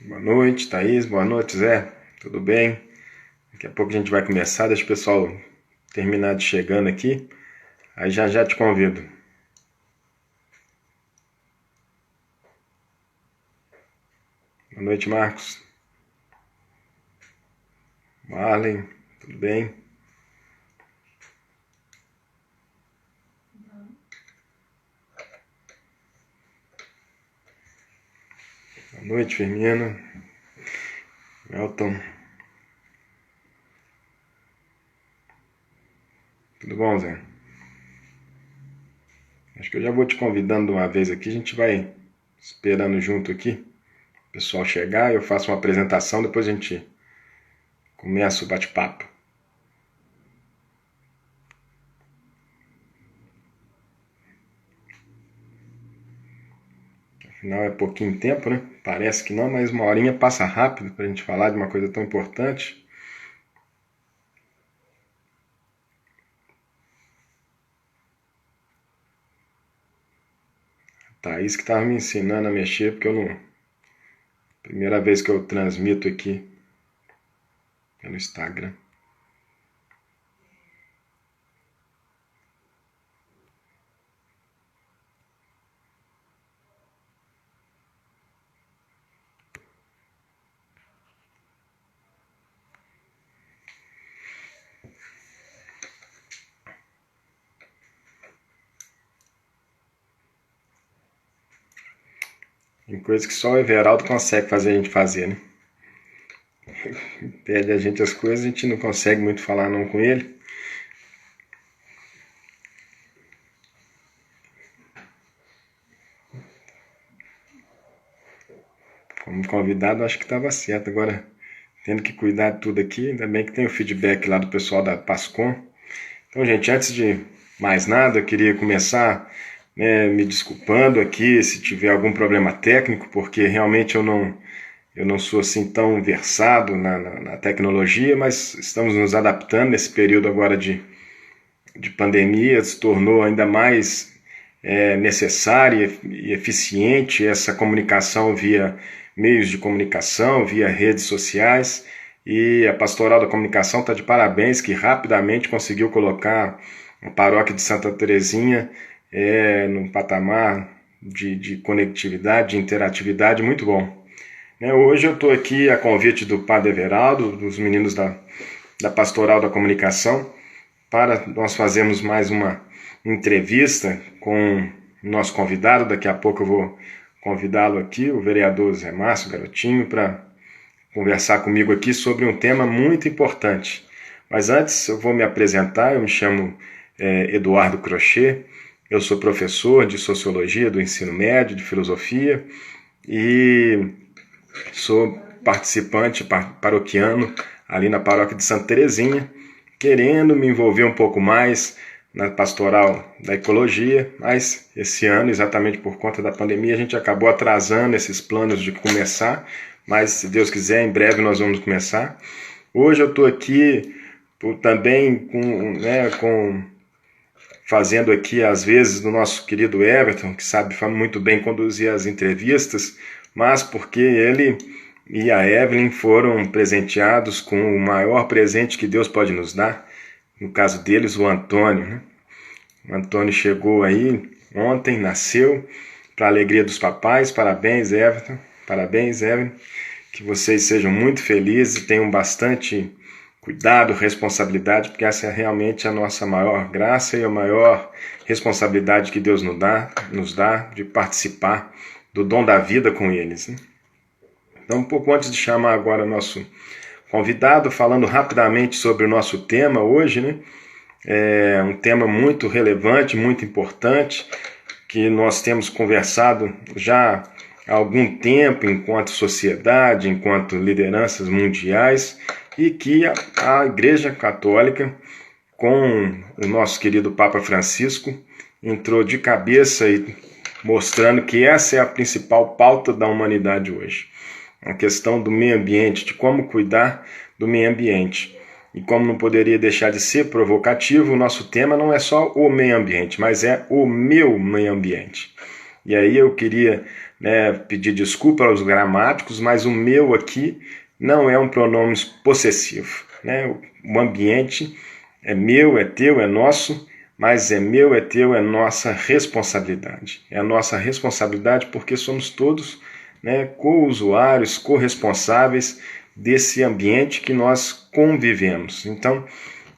Boa noite, Thaís. Boa noite, Zé. Tudo bem? Daqui a pouco a gente vai começar. Deixa o pessoal terminar de chegando aqui. Aí já já te convido. Boa noite, Marcos. Marley, tudo bem? Boa noite, Firmino. Elton. Tudo bom, Zé? Acho que eu já vou te convidando de uma vez aqui. A gente vai esperando junto aqui. O pessoal chegar, eu faço uma apresentação, depois a gente começa o bate-papo. Afinal é pouquinho tempo, né? Parece que não, mas uma horinha passa rápido para a gente falar de uma coisa tão importante. Thaís que estava me ensinando a mexer, porque eu não. Primeira vez que eu transmito aqui pelo Instagram. Tem coisa que só o Everaldo consegue fazer a gente fazer, né? Pede a gente as coisas, a gente não consegue muito falar não com ele. Como convidado, acho que estava certo. Agora, tendo que cuidar de tudo aqui, ainda bem que tem o feedback lá do pessoal da Pascom. Então, gente, antes de mais nada, eu queria começar me desculpando aqui se tiver algum problema técnico, porque realmente eu não sou assim tão versado na tecnologia, mas estamos nos adaptando nesse período agora de pandemia, se tornou ainda mais necessária e eficiente essa comunicação via meios de comunicação, via redes sociais. E a Pastoral da Comunicação está de parabéns, que rapidamente conseguiu colocar a paróquia de Santa Terezinha num patamar de conectividade, de interatividade muito bom. Hoje eu estou aqui a convite do Padre Everaldo, dos meninos da Pastoral da Comunicação, para nós fazermos mais uma entrevista com o nosso convidado. Daqui a pouco eu vou convidá-lo aqui, o vereador Zé Márcio Garotinho, para conversar comigo aqui sobre um tema muito importante. Mas antes eu vou me apresentar. Eu me chamo Eduardo Crochet, eu sou professor de Sociologia do Ensino Médio, de Filosofia, e sou participante paroquiano ali na paróquia de Santa Terezinha, querendo me envolver um pouco mais na pastoral da ecologia, mas esse ano, exatamente por conta da pandemia, a gente acabou atrasando esses planos de começar, mas se Deus quiser, em breve nós vamos começar. Hoje eu estou aqui também fazendo aqui, às vezes, do nosso querido Everton, que sabe muito bem conduzir as entrevistas, mas porque ele e a Evelyn foram presenteados com o maior presente que Deus pode nos dar. No caso deles, o Antônio. Né? O Antônio chegou aí ontem, nasceu, para a alegria dos papais. Parabéns, Everton. Parabéns, Evelyn. Que vocês sejam muito felizes e tenham bastante cuidado, responsabilidade, porque essa é realmente a nossa maior graça e a maior responsabilidade que Deus nos dá de participar do dom da vida com eles. Né? Então, um pouco antes de chamar agora o nosso convidado, falando rapidamente sobre o nosso tema hoje, né? É um tema muito relevante, muito importante, que nós temos conversado já há algum tempo enquanto sociedade, enquanto lideranças mundiais, e que a Igreja Católica, com o nosso querido Papa Francisco, entrou de cabeça e mostrando que essa é a principal pauta da humanidade hoje. A questão do meio ambiente, de como cuidar do meio ambiente. E como não poderia deixar de ser provocativo, o nosso tema não é só o meio ambiente, mas é o meu meio ambiente. E aí eu queria, né, pedir desculpa aos gramáticos, mas o meu aqui não é um pronome possessivo, né? O ambiente é meu, é teu, é nosso, mas é meu, é teu, é nossa responsabilidade. É a nossa responsabilidade porque somos todos, né, co-usuários, corresponsáveis desse ambiente que nós convivemos. Então,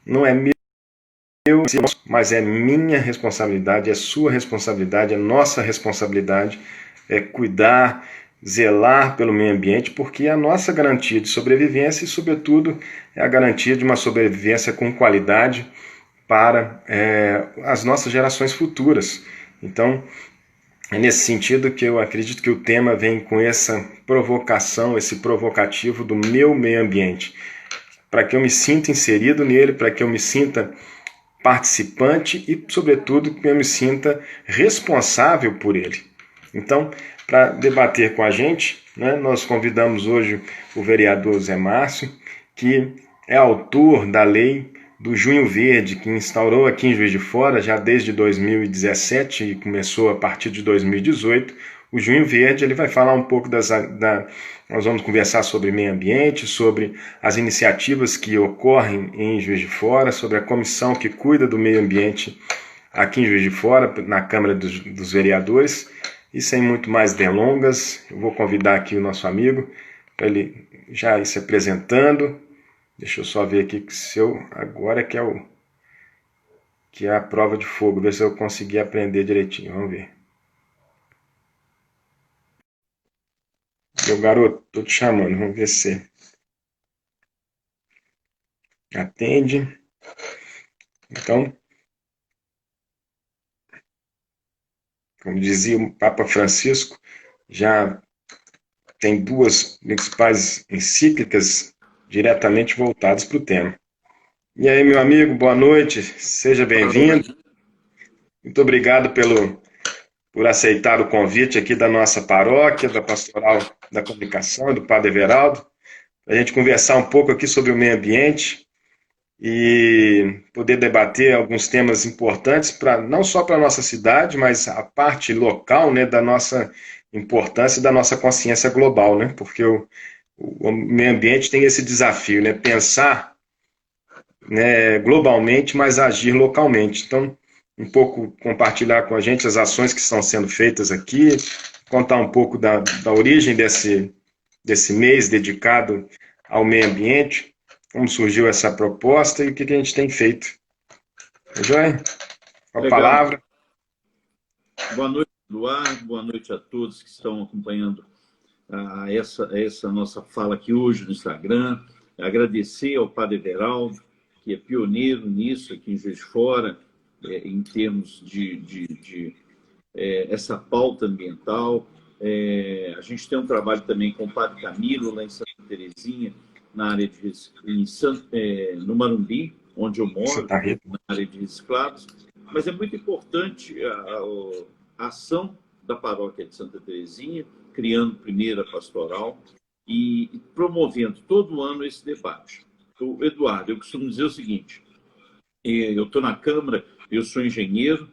não é meu, mas é minha responsabilidade, é sua responsabilidade, é nossa responsabilidade, é cuidar, zelar pelo meio ambiente, porque é a nossa garantia de sobrevivência e, sobretudo, é a garantia de uma sobrevivência com qualidade para as nossas gerações futuras. Então, é nesse sentido que eu acredito que o tema vem com essa provocação, esse provocativo do meu meio ambiente, para que eu me sinta inserido nele, para que eu me sinta participante e, sobretudo, que eu me sinta responsável por ele. Então, para debater com a gente, né, nós convidamos hoje o vereador Zé Márcio, que é autor da lei do Junho Verde, que instaurou aqui em Juiz de Fora já desde 2017 e começou a partir de 2018. O Junho Verde, ele vai falar um pouco nós vamos conversar sobre meio ambiente, sobre as iniciativas que ocorrem em Juiz de Fora, sobre a comissão que cuida do meio ambiente aqui em Juiz de Fora, na Câmara dos Vereadores. E sem muito mais delongas, eu vou convidar aqui o nosso amigo para ele já ir se apresentando. Deixa eu só ver aqui que agora que é a prova de fogo, ver se eu conseguir aprender direitinho. Vamos ver. Meu garoto, tô te chamando, vamos ver se atende. Então, como dizia o Papa Francisco, já tem duas principais encíclicas diretamente voltadas para o tema. E aí, meu amigo, boa noite, seja bem-vindo. Muito obrigado por aceitar o convite aqui da nossa paróquia, da Pastoral da Comunicação e do Padre Everaldo, para a gente conversar um pouco aqui sobre o meio ambiente e poder debater alguns temas importantes, não só para a nossa cidade, mas a parte local, né, da nossa importância e da nossa consciência global, né? Porque o meio ambiente tem esse desafio, né? Pensar, né, globalmente, mas agir localmente. Então, um pouco compartilhar com a gente as ações que estão sendo feitas aqui, contar um pouco da origem desse mês dedicado ao meio ambiente, como surgiu essa proposta e o que a gente tem feito. Joia? Com a palavra. Boa noite, Eduardo. Boa noite a todos que estão acompanhando essa nossa fala aqui hoje no Instagram. Agradecer ao Padre Everaldo, que é pioneiro nisso aqui em Juiz de Fora, em termos de essa pauta ambiental. A gente tem um trabalho também com o Padre Camilo, lá em Santa Terezinha, na área no Marumbi, onde eu moro, na área de reciclados. Mas é muito importante a ação da paróquia de Santa Terezinha, criando primeiro a pastoral e promovendo todo ano esse debate. Então, Eduardo, eu costumo dizer o seguinte, eu estou na Câmara, eu sou engenheiro,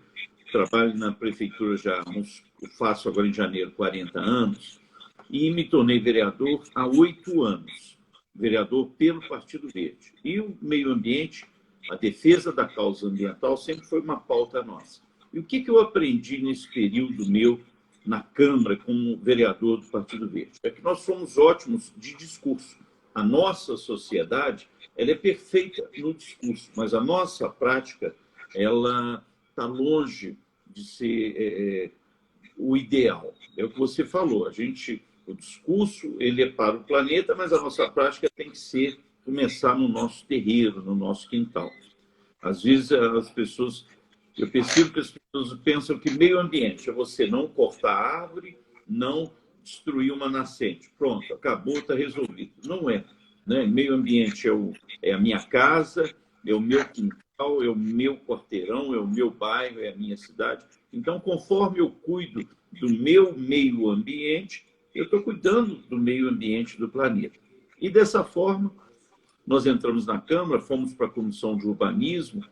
trabalho na prefeitura faço agora em janeiro 40 anos, e me tornei vereador há 8 anos, vereador pelo Partido Verde. E o meio ambiente, a defesa da causa ambiental sempre foi uma pauta nossa. E o que eu aprendi nesse período meu na Câmara como vereador do Partido Verde? É que nós somos ótimos de discurso. A nossa sociedade, ela é perfeita no discurso, mas a nossa prática, ela está longe de ser o ideal. É o que você falou, o discurso ele é para o planeta, mas a nossa prática tem que começar no nosso terreiro, no nosso quintal. Às vezes eu percebo que as pessoas pensam que meio ambiente é você não cortar árvore, não destruir uma nascente. Pronto, acabou, está resolvido. Não é. Né? Meio ambiente é a minha casa, é o meu quintal, é o meu quarteirão, é o meu bairro, é a minha cidade. Então, conforme eu cuido do meu meio ambiente, eu estou cuidando do meio ambiente do planeta. E dessa forma, nós entramos na Câmara, fomos para a Comissão de Urbanismo,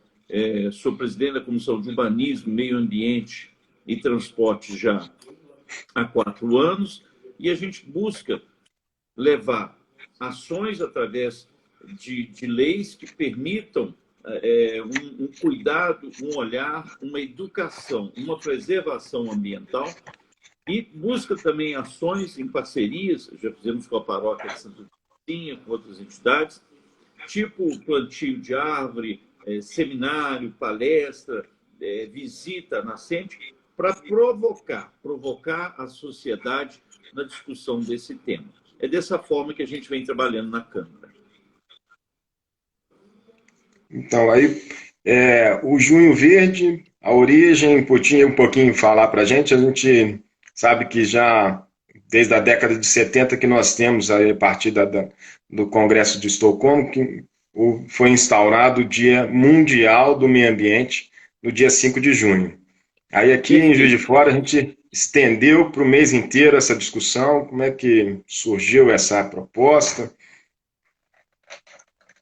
sou presidente da Comissão de Urbanismo, Meio Ambiente e transporte já há 4 anos, e a gente busca levar ações através de leis que permitam um cuidado, um olhar, uma educação, uma preservação ambiental, e busca também ações em parcerias, já fizemos com a paróquia de Santa Terezinha, com outras entidades, tipo plantio de árvore, seminário, palestra, visita à nascente, para provocar a sociedade na discussão desse tema. É dessa forma que a gente vem trabalhando na Câmara. Então, aí, o Junho Verde, a origem, podia um pouquinho falar para a gente sabe que já desde a década de 70 que nós temos, aí, a partir do Congresso de Estocolmo, que foi instaurado o Dia Mundial do Meio Ambiente, no dia 5 de junho. Aí aqui em Juiz de Fora a gente estendeu para o mês inteiro essa discussão, como é que surgiu essa proposta?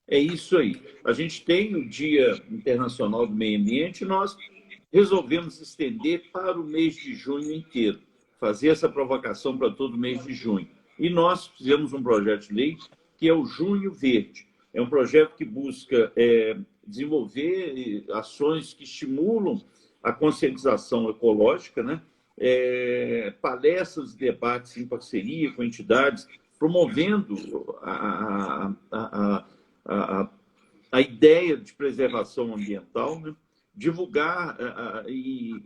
É isso aí. A gente tem o Dia Internacional do Meio Ambiente e nós resolvemos estender para o mês de junho inteiro, fazer essa provocação para todo o mês de junho. E nós fizemos um projeto de lei que é o Junho Verde. É um projeto que busca desenvolver ações que estimulam a conscientização ecológica, né? Palestras e debates em parceria com entidades, promovendo a ideia de preservação ambiental, né? Divulgar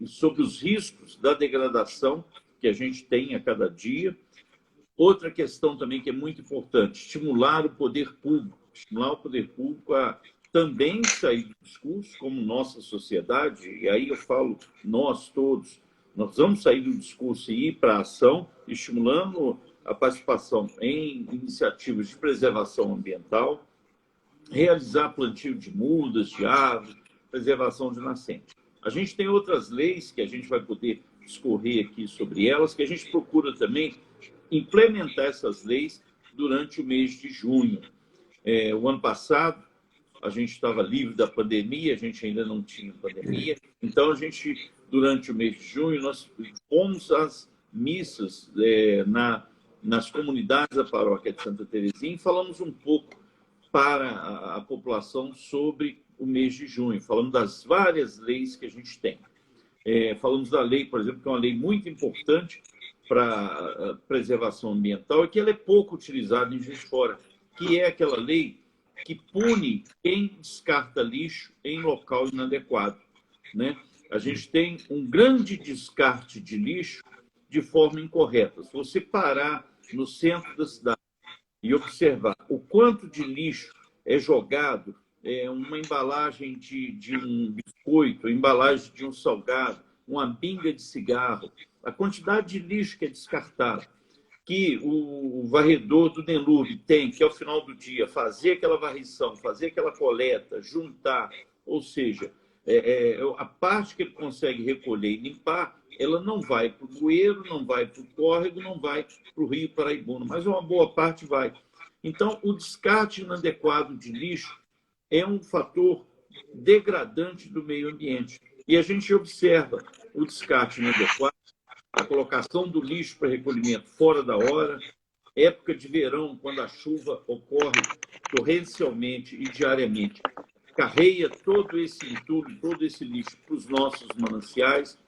sobre os riscos da degradação que a gente tem a cada dia. Outra questão também que é muito importante, estimular o poder público a também sair do discurso, como nossa sociedade, e aí eu falo nós todos, nós vamos sair do discurso e ir para a ação, estimulando a participação em iniciativas de preservação ambiental, realizar plantio de mudas, de árvores, preservação de nascentes. A gente tem outras leis que a gente vai poder discorrer aqui sobre elas, que a gente procura também implementar essas leis durante o mês de junho. O ano passado, a gente estava livre da pandemia, a gente ainda não tinha pandemia, então a gente, durante o mês de junho, nós fomos às missas nas comunidades da paróquia de Santa Terezinha e falamos um pouco para a população sobre o mês de junho, falando das várias leis que a gente tem. Falamos da lei, por exemplo, que é uma lei muito importante para a preservação ambiental e que ela é pouco utilizada em Juiz de Fora, que é aquela lei que pune quem descarta lixo em local inadequado, né? A gente tem um grande descarte de lixo de forma incorreta. Se você parar no centro da cidade e observar o quanto de lixo é jogado, uma embalagem de um biscoito, embalagem de um salgado, uma pinga de cigarro, a quantidade de lixo que é descartado, que o varredor do Denlube tem, que ao final do dia fazer aquela varrição, fazer aquela coleta, juntar, ou seja, a parte que ele consegue recolher e limpar, ela não vai para o bueiro, não vai para o córrego, não vai para o Rio Paraibuna, mas uma boa parte vai. Então, o descarte inadequado de lixo é um fator degradante do meio ambiente. E a gente observa o descarte inadequado, a colocação do lixo para recolhimento fora da hora, época de verão, quando a chuva ocorre torrencialmente e diariamente, carreia todo esse entulho, todo esse lixo para os nossos mananciais.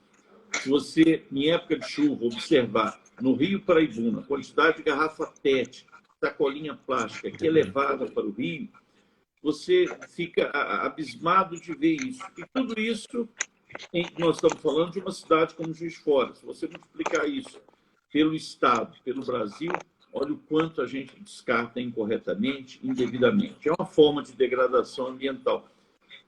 Se você, em época de chuva, observar no Rio Paraibuna, a quantidade de garrafa PET, sacolinha plástica que é levada para o rio, você fica abismado de ver isso. E tudo isso, nós estamos falando de uma cidade como Juiz de Fora. Se você multiplicar isso pelo Estado, pelo Brasil, olha o quanto a gente descarta incorretamente, indevidamente. É uma forma de degradação ambiental.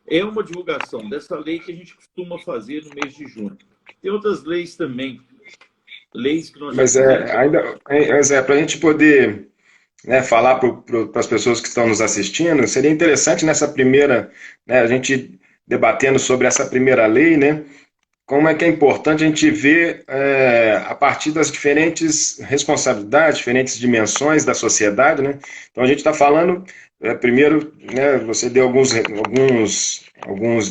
É uma divulgação dessa lei que a gente costuma fazer no mês de junho. Tem outras leis também, leis que nós já fizemos. Para a gente poder falar para as pessoas que estão nos assistindo, seria interessante nessa primeira, a gente debatendo sobre essa primeira lei, né? Como é que é importante a gente ver a partir das diferentes responsabilidades, diferentes dimensões da sociedade, né? Então a gente está falando primeiro, né, você deu alguns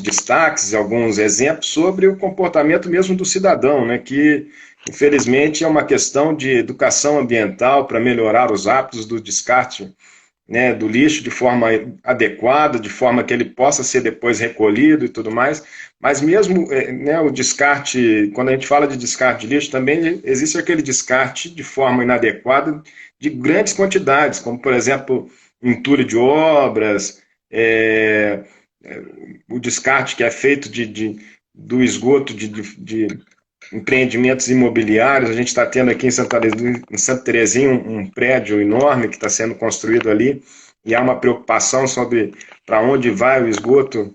destaques, alguns exemplos sobre o comportamento mesmo do cidadão, né, que infelizmente é uma questão de educação ambiental para melhorar os hábitos do descarte, né, do lixo de forma adequada, de forma que ele possa ser depois recolhido e tudo mais. Mas mesmo, né, o descarte, quando a gente fala de descarte de lixo, também existe aquele descarte de forma inadequada de grandes quantidades, como por exemplo entulho de obras, o descarte que é feito do esgoto de empreendimentos imobiliários. A gente está tendo aqui em Santa Terezinha um prédio enorme que está sendo construído ali, e há uma preocupação sobre para onde vai o esgoto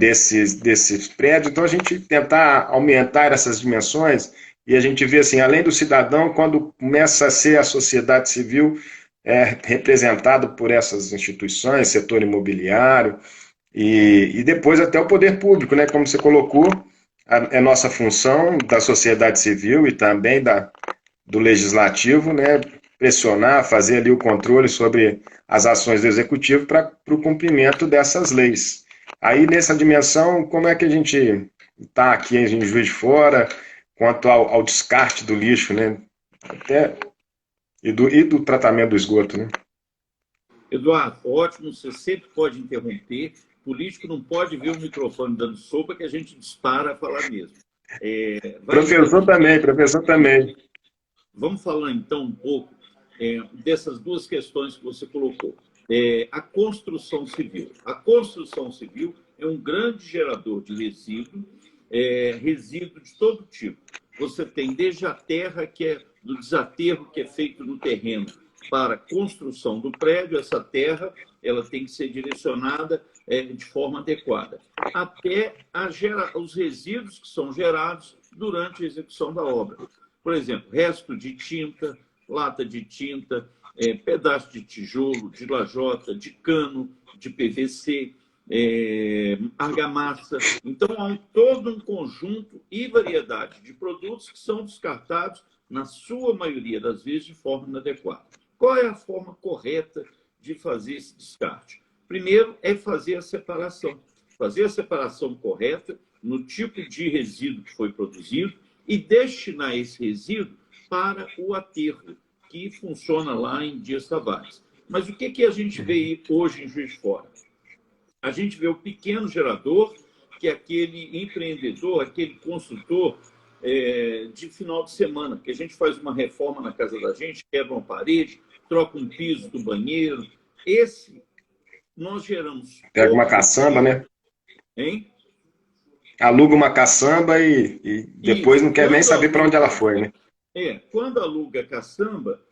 desses prédios. Então, a gente tentar aumentar essas dimensões, e a gente vê assim, além do cidadão, quando começa a ser a sociedade civil representado por essas instituições, setor imobiliário, e depois até o poder público, né? Como você colocou, é nossa função da sociedade civil e também do legislativo, né? Pressionar, fazer ali o controle sobre as ações do executivo para o cumprimento dessas leis. Aí, nessa dimensão, como é que a gente está aqui em Juiz de Fora quanto ao descarte do lixo, né? Até, e do tratamento do esgoto, né? Eduardo, ótimo, você sempre pode interromper. Político não pode ver o microfone dando sopa que a gente dispara a falar mesmo. Vai Professor também, professor também. Vamos falar então um pouco dessas duas questões que você colocou. A construção civil. A construção civil é um grande gerador de resíduo, resíduo de todo tipo. Você tem desde a terra, que é do desaterro que é feito no terreno, para a construção do prédio. Essa terra ela tem que ser direcionada de forma adequada, até os resíduos que são gerados durante a execução da obra. Por exemplo, resto de tinta, lata de tinta, pedaço de tijolo, de lajota, de cano, de PVC, argamassa. Então, há todo um conjunto e variedade de produtos que são descartados, na sua maioria das vezes, de forma inadequada. Qual é a forma correta de fazer esse descarte? Primeiro, é fazer a separação. Fazer a separação correta no tipo de resíduo que foi produzido e destinar esse resíduo para o aterro, que funciona lá em Dias Tavares. Mas o que a gente vê hoje em Juiz de Fora? A gente vê o pequeno gerador, que é aquele empreendedor, aquele construtor de final de semana, que a gente faz uma reforma na casa da gente, quebra uma parede, troca um piso do banheiro. Esse, nós geramos... Pega uma caçamba, né? Hein? Aluga uma caçamba e depois Isso. não quer nem saber para onde ela foi, né? Quando aluga caçamba,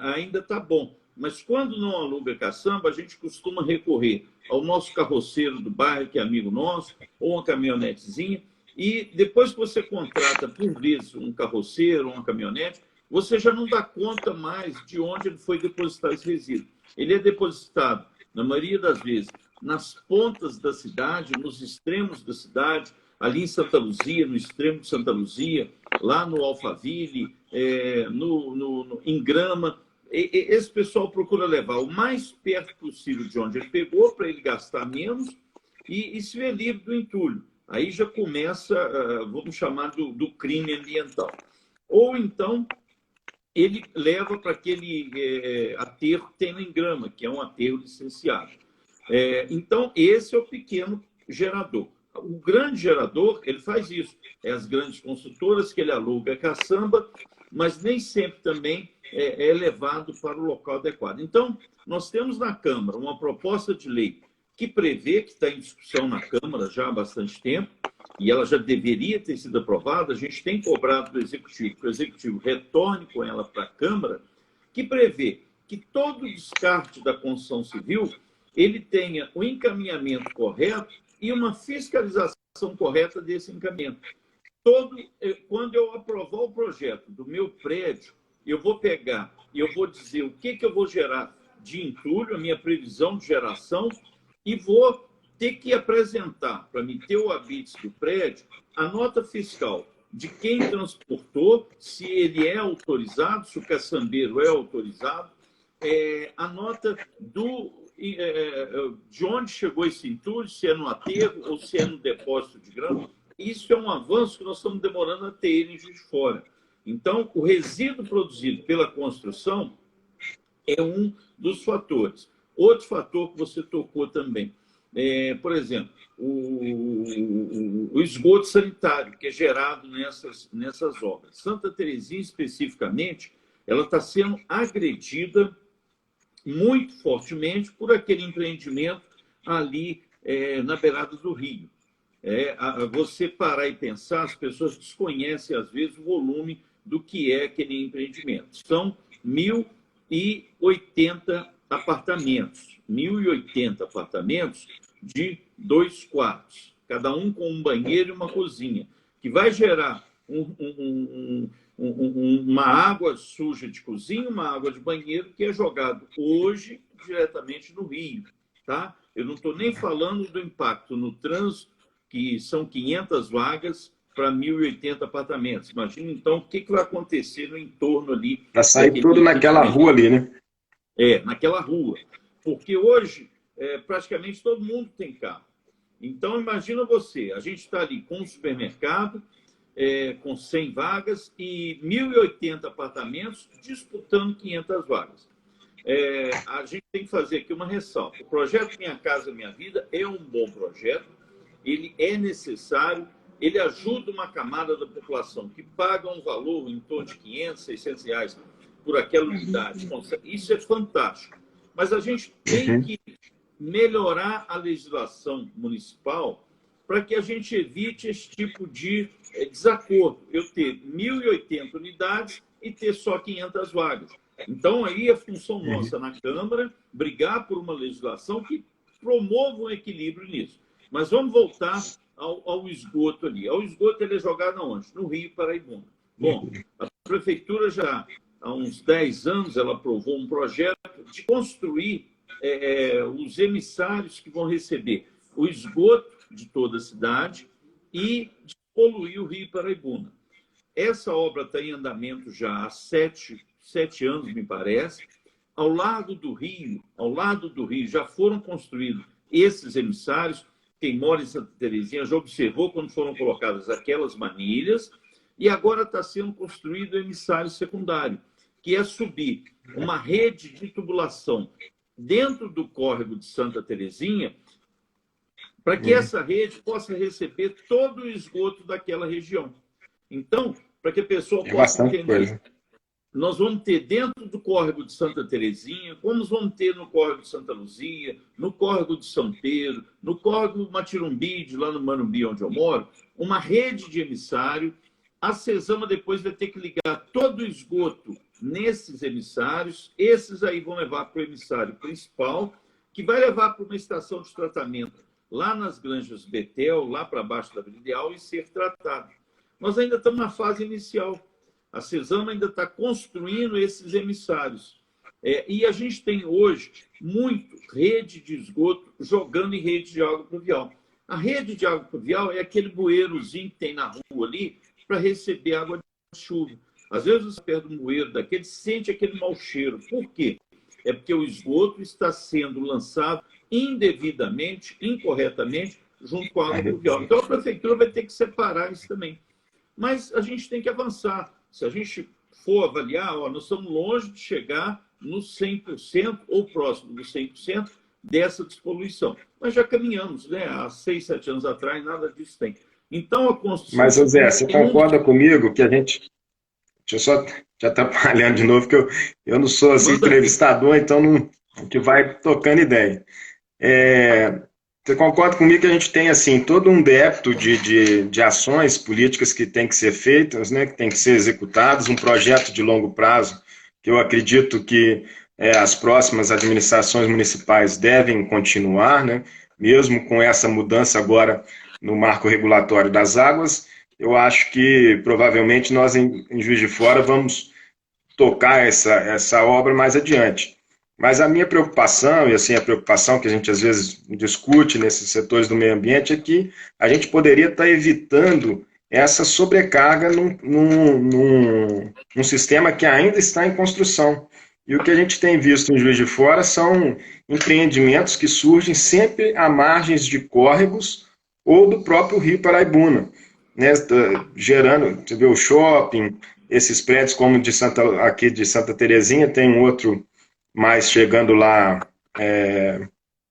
ainda está bom. Mas quando não aluga caçamba, a gente costuma recorrer ao nosso carroceiro do bairro, que é amigo nosso, ou uma caminhonetezinha. E depois que você contrata, por vezes, um carroceiro ou uma caminhonete, você já não dá conta mais de onde ele foi depositar esse resíduo. Ele é depositado, na maioria das vezes, nas pontas da cidade, nos extremos da cidade, ali em Santa Luzia, no extremo de Santa Luzia, lá no Alphaville, em Grama. Esse pessoal procura levar o mais perto possível de onde ele pegou, para ele gastar menos e se ver livre do entulho. Aí já começa, vamos chamar do crime ambiental. Ou então, ele leva para aquele aterro que tem em Grama, que é um aterro licenciado. Então, esse é o pequeno gerador. O grande gerador, ele faz isso. É as grandes construtoras que ele aluga a caçamba, mas nem sempre também é levado para o local adequado. Então, nós temos na Câmara uma proposta de lei que prevê, que está em discussão na Câmara já há bastante tempo, e ela já deveria ter sido aprovada. A gente tem cobrado do Executivo que o Executivo retorne com ela para a Câmara, que prevê que todo descarte da construção civil ele tenha o encaminhamento correto e uma fiscalização correta desse encaminhamento. Quando eu aprovar o projeto do meu prédio, eu vou pegar e eu vou dizer o que eu vou gerar de entulho, a minha previsão de geração, e vou ter que apresentar, para me ter o habite do prédio, a nota fiscal de quem transportou, se ele é autorizado, se o caçambeiro é autorizado, a nota do de onde chegou esse entulho, se é no aterro ou se é no depósito de grama. Isso é um avanço que nós estamos demorando a ter ele em Juiz de Fora. Então, o resíduo produzido pela construção é um dos fatores. Outro fator que você tocou também, por exemplo, o esgoto sanitário, que é gerado nessas obras. Santa Terezinha, especificamente, ela está sendo agredida muito fortemente por aquele empreendimento ali na beirada do rio. Você parar e pensar, as pessoas desconhecem, às vezes, o volume do que é aquele empreendimento. São 1.080 apartamentos. 1.080 apartamentos de 2 quartos, cada um com um banheiro e uma cozinha, que vai gerar uma água suja de cozinha, uma água de banheiro, que é jogado hoje diretamente no rio. Tá? Eu não estou nem falando do impacto no trânsito, que são 500 vagas para 1.080 apartamentos. Imagina, então, o que vai acontecer no entorno ali. Para sair tudo naquela rua ali, né? Naquela rua. Porque hoje, praticamente todo mundo tem carro. Então, imagina você, a gente está ali com um supermercado, com 100 vagas e 1.080 apartamentos disputando 500 vagas. A gente tem que fazer aqui uma ressalva. O projeto Minha Casa Minha Vida é um bom projeto, ele é necessário, ele ajuda uma camada da população que paga um valor em torno de 500, 600 reais por aquela unidade. Isso é fantástico. Mas a gente tem que melhorar a legislação municipal para que a gente evite esse tipo de desacordo. Eu ter 1.080 unidades e ter só 500 vagas. Então, aí a função nossa na Câmara brigar por uma legislação que promova um equilíbrio nisso. Mas vamos voltar ao esgoto ali. O esgoto ele é jogado aonde? No Rio Paraibuna. Bom, a Prefeitura já há uns 10 anos ela aprovou um projeto de construir os emissários que vão receber o esgoto de toda a cidade e poluir o Rio Paraibuna. Essa obra está em andamento já há 7 anos, me parece. Ao lado do Rio já foram construídos esses emissários. Quem mora em Santa Terezinha já observou quando foram colocadas aquelas manilhas, e agora está sendo construído o emissário secundário, que é subir uma rede de tubulação dentro do córrego de Santa Terezinha, para que essa rede possa receber todo o esgoto daquela região. Então, para que a pessoa possa entender, nós vamos ter dentro do córrego de Santa Terezinha, como vamos ter no córrego de Santa Luzia, no córrego de São Pedro, no córrego Matirumbide, lá no Manumbi, onde eu moro, uma rede de emissário. A Cesama depois vai ter que ligar todo o esgoto nesses emissários. Esses aí vão levar para o emissário principal, que vai levar para uma estação de tratamento lá nas Granjas Betel, lá para baixo da Vila Ideal, e ser tratado. Nós ainda estamos na fase inicial. A Cesama ainda está construindo esses emissários. E a gente tem hoje muito rede de esgoto jogando em rede de água pluvial. A rede de água pluvial é aquele bueirozinho que tem na rua ali para receber água de chuva. Às vezes você perde um bueiro daquele, sente aquele mau cheiro. Por quê? É porque o esgoto está sendo lançado indevidamente, incorretamente, junto com a água pluvial. Então a prefeitura vai ter que separar isso também. Mas a gente tem que avançar. Se a gente for avaliar, nós estamos longe de chegar no 100% ou próximo do 100% dessa despoluição. Mas já caminhamos, né? Há 6, 7 anos atrás, nada disso tem. Então, a construção... Mas, Zé, você concorda comigo que a gente... Deixa eu só te atrapalhando de novo, que eu não sou assim, entrevistador, então não, a gente vai tocando ideia. Você concorda comigo que a gente tem assim, todo um débito de ações políticas que tem que ser feitas, né, que tem que ser executadas, um projeto de longo prazo, que eu acredito que as próximas administrações municipais devem continuar, né, mesmo com essa mudança agora no marco regulatório das águas. Eu acho que provavelmente nós em Juiz de Fora vamos tocar essa obra mais adiante. Mas a minha preocupação, e assim a preocupação que a gente às vezes discute nesses setores do meio ambiente, é que a gente poderia estar evitando essa sobrecarga num sistema que ainda está em construção. E o que a gente tem visto em Juiz de Fora são empreendimentos que surgem sempre à margens de córregos ou do próprio Rio Paraibuna, né, gerando, você vê o shopping, esses prédios como aqui de Santa Terezinha, tem um outro mais chegando lá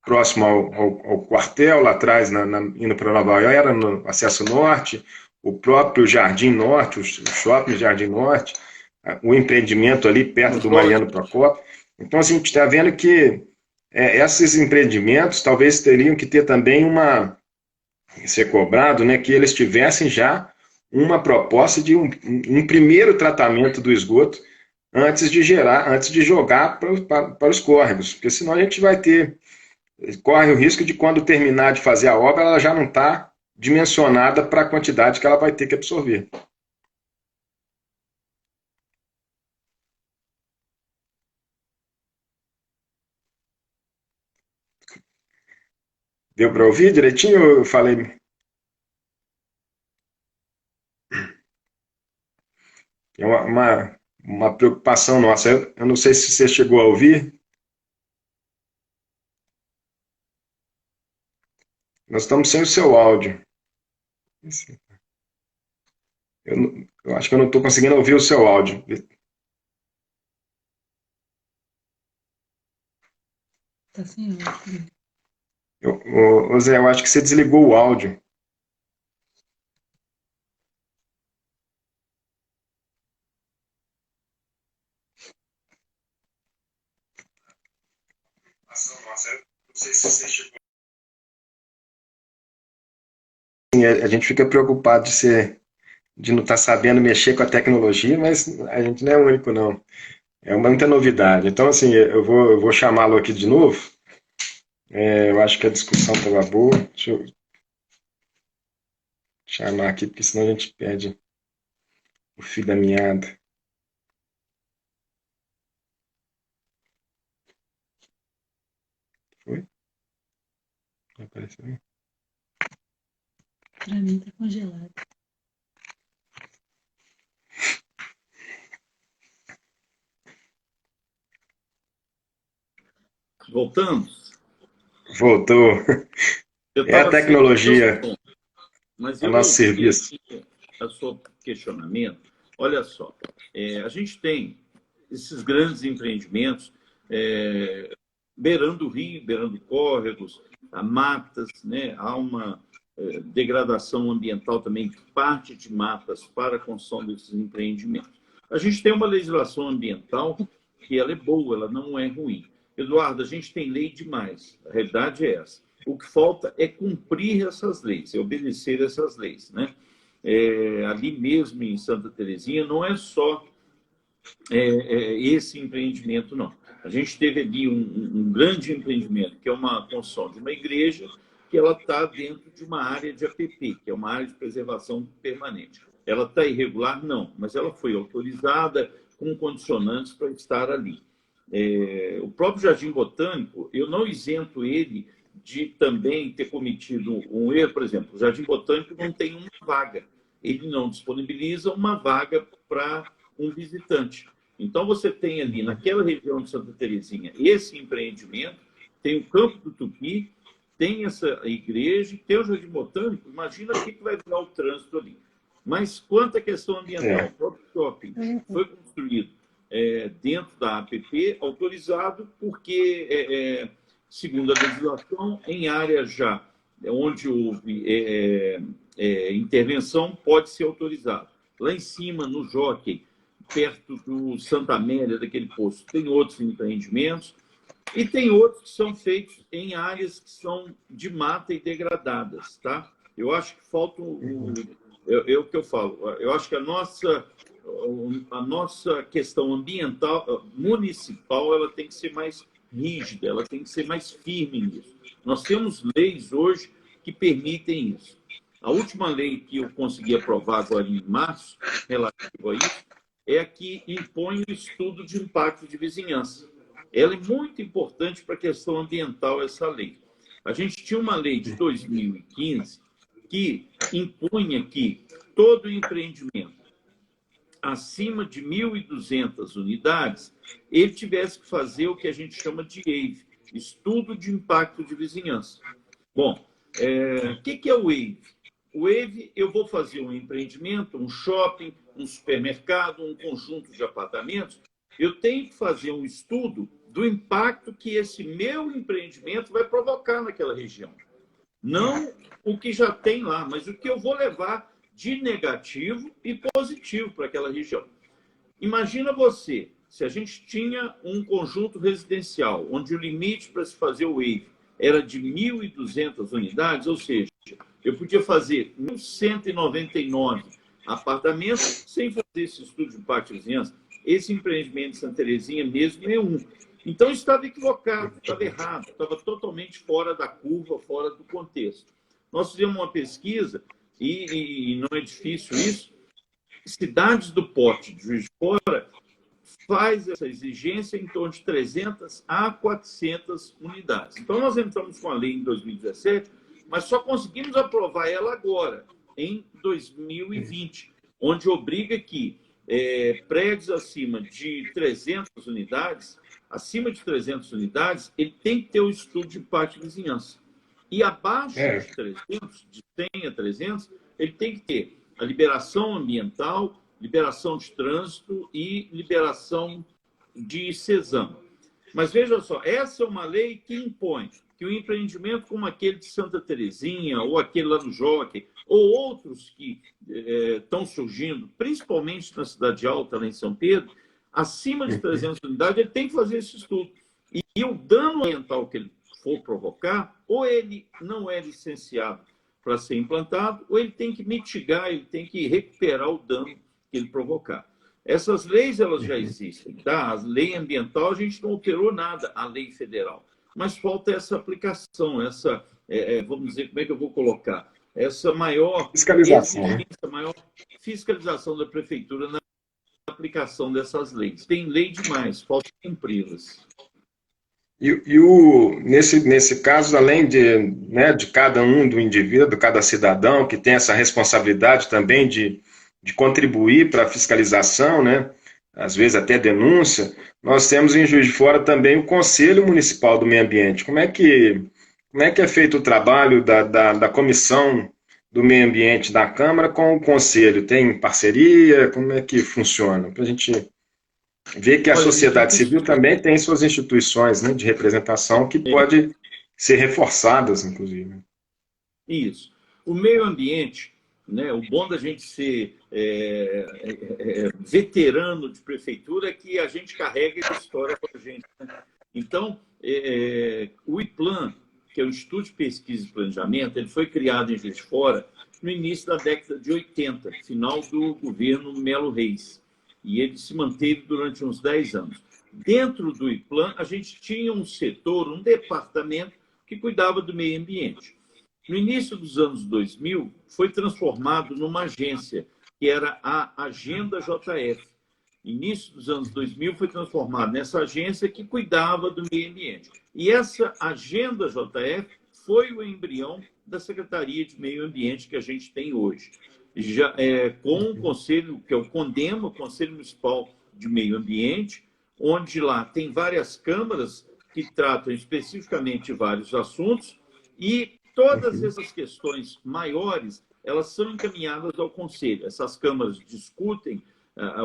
próximo ao quartel, lá atrás, indo para Nova Era, no acesso norte, o próprio Jardim Norte, o shopping Jardim Norte, o empreendimento ali perto do Mariano Procópio. Então, assim, a gente está vendo que esses empreendimentos talvez teriam que ter também ser cobrado, né, que eles tivessem já uma proposta de um primeiro tratamento do esgoto antes de jogar para os córregos, porque senão a gente corre o risco de quando terminar de fazer a obra, ela já não está dimensionada para a quantidade que ela vai ter que absorver. Deu para ouvir direitinho? Eu falei. É uma preocupação nossa. Eu não sei se você chegou a ouvir. Nós estamos sem o seu áudio. Eu acho que eu não estou conseguindo ouvir o seu áudio. Tá sem áudio. Zé, eu acho que você desligou o áudio. Nossa, eu não sei se você chegou. A gente fica preocupado de não estar sabendo mexer com a tecnologia, mas a gente não é o único, não. É muita novidade. Então, assim, eu vou chamá-lo aqui de novo. Eu acho que a discussão estava boa. Deixa eu chamar aqui, porque senão a gente perde o fio da meada. Foi? Não apareceu? Pra mim tá congelado. Voltamos? Voltou. É a tecnologia, mas a eu nosso serviço. A seu questionamento. Olha só, a gente tem esses grandes empreendimentos beirando o rio, beirando córregos, há matas, né? Há uma degradação ambiental também de parte de matas para a construção desses empreendimentos. A gente tem uma legislação ambiental que ela é boa, ela não é ruim. Eduardo, a gente tem lei demais, a realidade é essa. O que falta é cumprir essas leis, é obedecer essas leis, né? Ali mesmo em Santa Terezinha, não é só esse empreendimento, não. A gente teve ali um grande empreendimento, que é uma construção de uma igreja, que ela está dentro de uma área de APP, que é uma área de preservação permanente. Ela está irregular? Não, mas ela foi autorizada com condicionantes para estar ali. O próprio Jardim Botânico, eu não isento ele de também ter cometido um erro. Por exemplo, o Jardim Botânico não tem uma vaga. Ele não disponibiliza uma vaga para um visitante. Então, você tem ali, naquela região de Santa Terezinha, esse empreendimento, tem o Campo do Tupi, tem essa igreja, tem o Jardim Botânico. Imagina o que vai virar o trânsito ali. Mas quanto à questão ambiental, o próprio shopping foi construído dentro da APP, autorizado, porque, segundo a legislação, em área já onde houve intervenção, pode ser autorizado. Lá em cima, no Jockey, perto do Santa Amélia, daquele posto, tem outros empreendimentos, e tem outros que são feitos em áreas que são de mata e degradadas, tá? Eu acho que falta o que eu falo. Eu acho que a nossa questão ambiental, municipal, ela tem que ser mais rígida, ela tem que ser mais firme nisso. Nós temos leis hoje que permitem isso. A última lei que eu consegui aprovar agora em março, relativa a isso, é a que impõe o estudo de impacto de vizinhança. Ela é muito importante para a questão ambiental, essa lei. A gente tinha uma lei de 2015 que impunha que todo empreendimento acima de 1.200 unidades, ele tivesse que fazer o que a gente chama de EIV, Estudo de Impacto de Vizinhança. Bom, o que é o WAVE? O WAVE, eu vou fazer um empreendimento, um shopping, um supermercado, um conjunto de apartamentos. Eu tenho que fazer um estudo do impacto que esse meu empreendimento vai provocar naquela região. Não o que já tem lá, mas o que eu vou levar de negativo e positivo para aquela região. Imagina você, se a gente tinha um conjunto residencial, onde o limite para se fazer o WAVE era de 1.200 unidades, ou seja, eu podia fazer 1.199 apartamentos sem fazer esse estudo de impacto de vizinhança. Esse empreendimento de Santa Terezinha mesmo é um. Então, estava equivocado, estava errado, estava totalmente fora da curva, fora do contexto. Nós fizemos uma pesquisa, e não é difícil isso, cidades do porte de Juiz de Fora faz essa exigência em torno de 300 a 400 unidades. Então, nós entramos com a lei em 2017, mas só conseguimos aprovar ela agora, em 2020, onde obriga que prédios acima de 300 unidades, ele tem que ter o estudo de impacto de vizinhança. E abaixo de 300, de 100 a 300, ele tem que ter a liberação ambiental, liberação de trânsito e liberação de CESAM. Mas veja só, essa é uma lei que impõe que o empreendimento como aquele de Santa Terezinha, ou aquele lá no Jockey, ou outros que estão surgindo, principalmente na Cidade Alta, lá em São Pedro, acima de 300 unidades, ele tem que fazer esse estudo. E o dano ambiental que ele for provocar, ou ele não é licenciado para ser implantado, ou ele tem que mitigar, ele tem que recuperar o dano que ele provocar. Essas leis, elas já existem, tá? A lei ambiental, a gente não alterou nada, a lei federal. Mas falta essa aplicação, vamos dizer, como é que eu vou colocar? Essa maior fiscalização, maior fiscalização da prefeitura na aplicação dessas leis. Tem lei demais, falta cumpri-las. Nesse caso, além de cada um, do indivíduo, cada cidadão, que tem essa responsabilidade também de contribuir para a fiscalização, né? Às vezes até denúncia, nós temos em Juiz de Fora também o Conselho Municipal do Meio Ambiente. Como é que é feito o trabalho da Comissão do Meio Ambiente da Câmara com o Conselho? Tem parceria? Como é que funciona? Para a gente ver que a sociedade civil também tem suas instituições, né, de representação que pode ser reforçadas, inclusive. Isso. O meio ambiente, né, o bom da gente ser veterano de prefeitura é que a gente carrega essa história com a gente. Né? Então, o IPLAN, que é o Instituto de Pesquisa e Planejamento, ele foi criado em Juiz de Fora no início da década de 80, final do governo Melo Reis. E ele se manteve durante uns 10 anos. Dentro do IPLAN, a gente tinha um setor, um departamento que cuidava do meio ambiente. No início dos anos 2000, foi transformado numa agência, que era a Agenda JF. Início dos anos 2000, foi transformado nessa agência que cuidava do meio ambiente. E essa Agenda JF foi o embrião da Secretaria de Meio Ambiente que a gente tem hoje. Já, com o Conselho, que é o CONDEMA, o Conselho Municipal de Meio Ambiente, onde lá tem várias câmaras que tratam especificamente vários assuntos e todas essas questões maiores, elas são encaminhadas ao Conselho. Essas câmaras discutem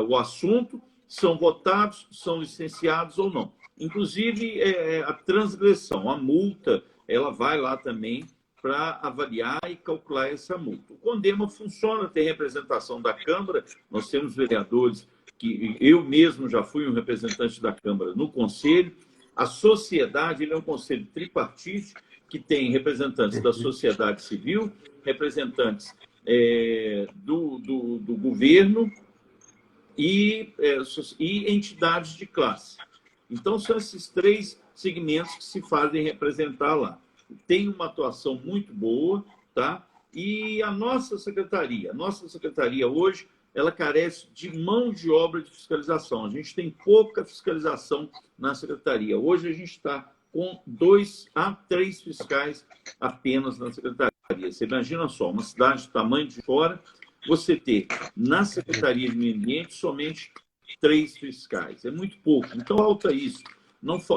o assunto, são votados, são licenciados ou não. Inclusive, a transgressão, a multa, ela vai lá também para avaliar e calcular essa multa. O CONDEMA funciona, tem representação da Câmara, nós temos vereadores que eu mesmo já fui um representante da Câmara no Conselho. A sociedade, ele é um conselho tripartite, que tem representantes da sociedade civil, representantes do governo e entidades de classe. Então, são esses três segmentos que se fazem representar lá. Tem uma atuação muito boa, tá? E a nossa secretaria hoje, ela carece de mão de obra de fiscalização. A gente tem pouca fiscalização na secretaria. Hoje a gente está com 2 a 3 fiscais apenas na secretaria. Você imagina só, uma cidade do tamanho de Fora, você ter na Secretaria de Meio Ambiente somente 3 fiscais. É muito pouco. Então, falta isso.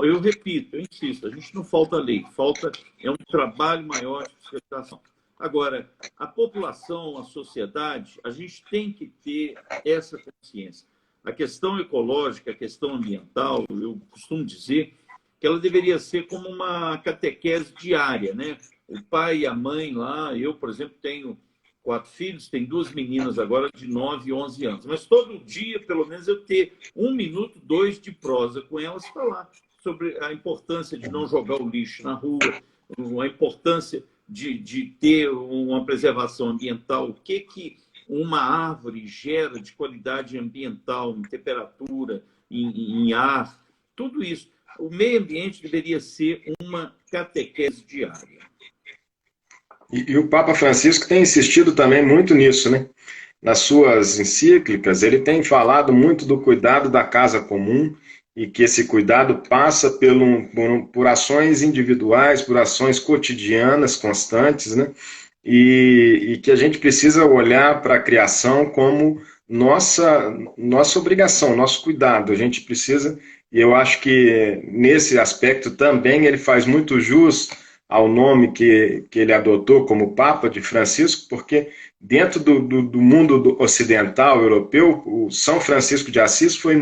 eu repito, eu insisto, a gente não falta lei, falta é um trabalho maior de fiscalização. Agora, a população, a sociedade, a gente tem que ter essa consciência. A questão ecológica, a questão ambiental, eu costumo dizer que ela deveria ser como uma catequese diária, né? O pai e a mãe lá, eu, por exemplo, tenho 4 filhos, tenho 2 meninas agora de 9 e 11 anos, mas todo dia, pelo menos, eu ter 1 minuto, 2 de prosa com elas, falar sobre a importância de não jogar o lixo na rua, a importância de ter uma preservação ambiental, o que uma árvore gera de qualidade ambiental, em temperatura, em ar, tudo isso. O meio ambiente deveria ser uma catequese diária. E o Papa Francisco tem insistido também muito nisso, né? Nas suas encíclicas, ele tem falado muito do cuidado da casa comum e que esse cuidado passa por ações individuais, por ações cotidianas, constantes, né? E que a gente precisa olhar para a criação como nossa obrigação, nosso cuidado. A gente precisa, e eu acho que nesse aspecto também ele faz muito jus ao nome que ele adotou como Papa de Francisco, porque dentro do mundo ocidental, europeu, o São Francisco de Assis foi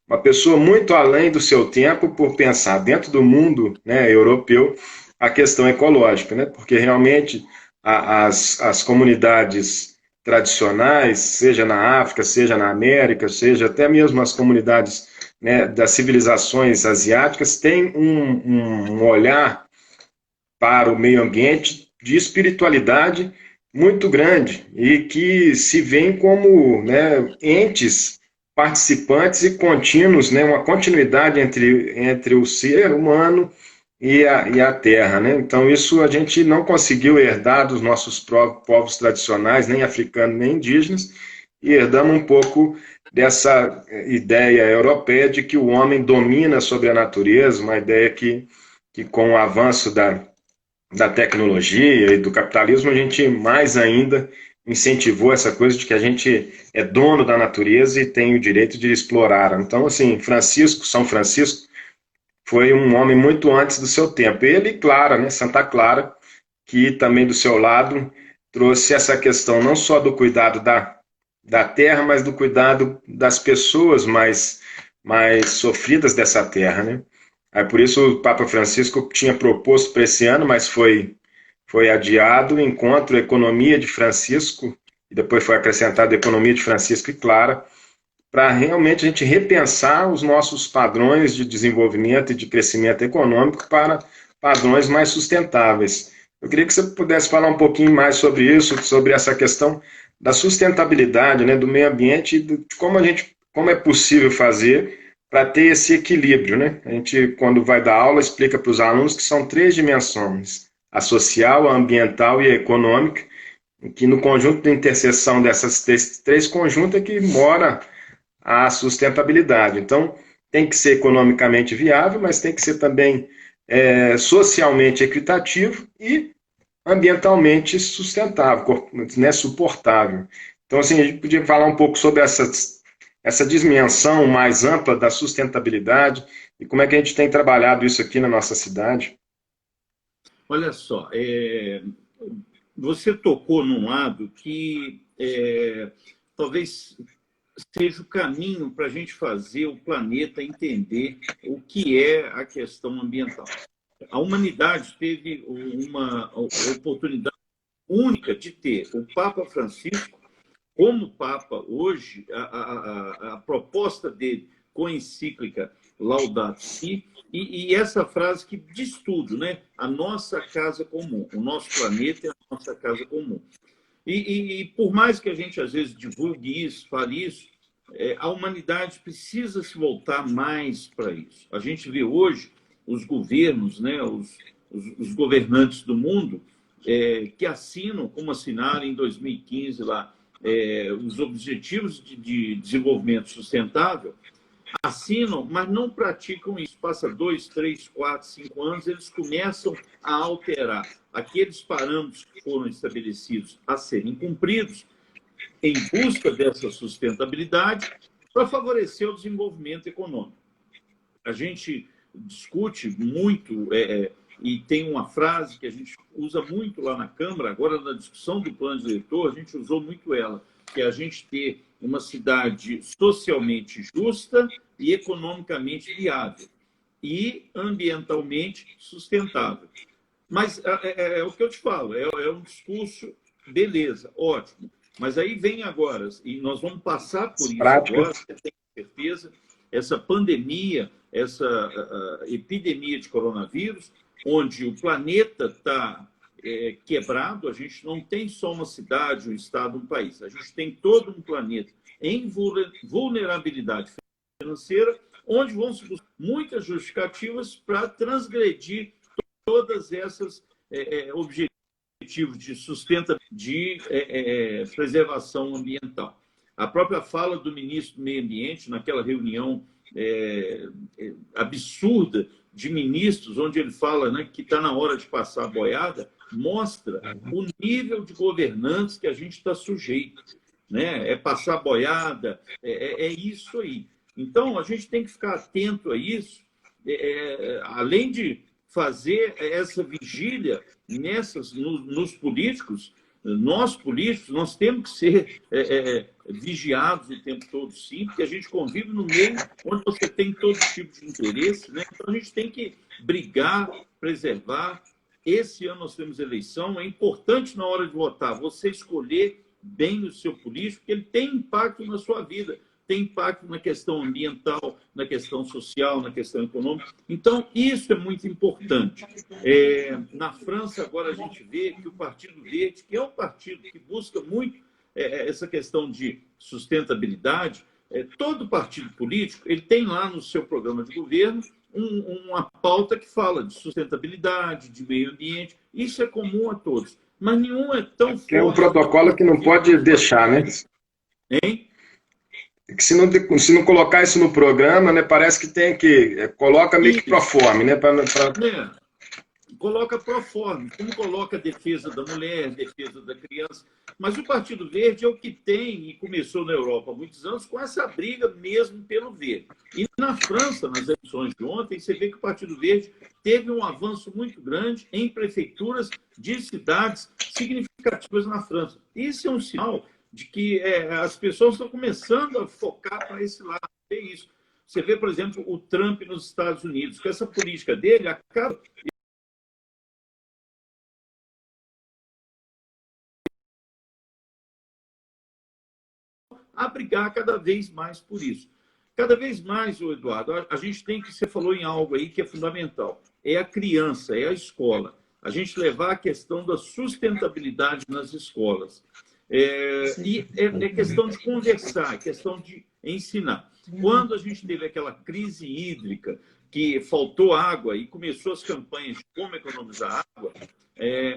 uma pessoa muito além do seu tempo por pensar dentro do mundo, né, europeu a questão ecológica, né, porque realmente as comunidades tradicionais, seja na África, seja na América, seja até mesmo as comunidades, né, das civilizações asiáticas, têm um olhar para o meio ambiente de espiritualidade muito grande e que se veem como, né, entes participantes e contínuos, né, uma continuidade entre o ser humano e a terra, né? Então isso a gente não conseguiu herdar dos nossos povos tradicionais, nem africanos, nem indígenas, e herdamos um pouco dessa ideia europeia de que o homem domina sobre a natureza, uma ideia que com o avanço da tecnologia e do capitalismo, a gente mais ainda incentivou essa coisa de que a gente é dono da natureza e tem o direito de explorar. Então, assim, São Francisco, foi um homem muito antes do seu tempo. Ele e Clara, né, Santa Clara, que também do seu lado trouxe essa questão não só do cuidado da terra, mas do cuidado das pessoas mais sofridas dessa terra, né? Aí, por isso o Papa Francisco tinha proposto para esse ano, mas foi adiado o encontro Economia de Francisco, e depois foi acrescentado Economia de Francisco e Clara, para realmente a gente repensar os nossos padrões de desenvolvimento e de crescimento econômico para padrões mais sustentáveis. Eu queria que você pudesse falar um pouquinho mais sobre isso, sobre essa questão da sustentabilidade, né, do meio ambiente e de como é possível fazer para ter esse equilíbrio, né? A gente, quando vai dar aula, explica para os alunos que são 3 dimensões: a social, a ambiental e a econômica, que no conjunto de interseção dessas três conjuntos é que mora a sustentabilidade. Então, tem que ser economicamente viável, mas tem que ser também socialmente equitativo e ambientalmente sustentável, né, suportável. Então, assim, a gente podia falar um pouco sobre essa dimensão mais ampla da sustentabilidade e como é que a gente tem trabalhado isso aqui na nossa cidade. Olha só, você tocou num lado que talvez seja o caminho para a gente fazer o planeta entender o que é a questão ambiental. A humanidade teve uma oportunidade única de ter o Papa Francisco como Papa hoje, a proposta dele com a encíclica Laudato Si, e essa frase que diz tudo, né? A nossa casa comum, o nosso planeta é a nossa casa comum. E por mais que a gente, às vezes, divulgue isso, fale isso, a humanidade precisa se voltar mais para isso. A gente vê hoje os governos, né, os governantes do mundo, que assinam, como assinaram em 2015 lá, os Objetivos de Desenvolvimento Sustentável, assinam, mas não praticam isso. Passa 2, 3, 4, 5 anos, eles começam a alterar aqueles parâmetros que foram estabelecidos a serem cumpridos em busca dessa sustentabilidade para favorecer o desenvolvimento econômico. a gente discute muito, e tem uma frase que a gente usa muito lá na Câmara, agora na discussão do plano diretor, a gente usou muito ela, que é a gente ter uma cidade socialmente justa e economicamente viável e ambientalmente sustentável. Mas é o que eu te falo, é um discurso, beleza, ótimo. Mas aí vem agora, e nós vamos passar por isso agora, eu tenho certeza, essa pandemia, essa epidemia de coronavírus, onde o planeta está quebrado, a gente não tem só uma cidade, um estado, um país, a gente tem todo um planeta em vulnerabilidade financeira, onde vão se buscar muitas justificativas para transgredir todas essas objetivos de sustentabilidade, de preservação ambiental. A própria fala do ministro do Meio Ambiente, naquela reunião absurda de ministros, onde ele fala, né, que está na hora de passar a boiada, mostra o nível de governantes que a gente está sujeito. Né? É passar a boiada, é isso aí. Então, a gente tem que ficar atento a isso, além de fazer essa vigília nos políticos. Nós, políticos, nós temos que ser vigiados o tempo todo, sim, porque a gente convive no meio onde você tem todo tipo de interesse, né? Então, a gente tem que brigar, preservar. Esse ano nós temos eleição, é importante na hora de votar você escolher bem o seu político, porque ele tem impacto na sua vida, tem impacto na questão ambiental, na questão social, na questão econômica. Então, isso é muito importante. Na França, agora a gente vê que o Partido Verde, que é um partido que busca muito essa questão de sustentabilidade, todo partido político ele tem lá no seu programa de governo uma pauta que fala de sustentabilidade, de meio ambiente. Isso é comum a todos. Mas nenhum é tão forte. Tem um protocolo que não pode deixar, né? Hein? Que se não colocar isso no programa, né, parece que tem que... Coloca meio que proforme, né? Coloca proforme, como coloca a defesa da mulher, defesa da criança. Mas o Partido Verde é o que tem, e começou na Europa há muitos anos, com essa briga mesmo pelo verde. E na França, nas eleições de ontem, você vê que o Partido Verde teve um avanço muito grande em prefeituras de cidades significativas na França. Isso é um sinal de que as pessoas estão começando a focar para esse lado. É isso. Você vê, por exemplo, o Trump nos Estados Unidos, com essa política dele, acaba a brigar cada vez mais por isso. Cada vez mais, Eduardo, a gente tem que, você falou em algo aí que é fundamental, é a criança, é a escola. A gente levar a questão da sustentabilidade nas escolas. E é questão de conversar, é questão de ensinar. Quando a gente teve aquela crise hídrica, que faltou água e começou as campanhas de como economizar água,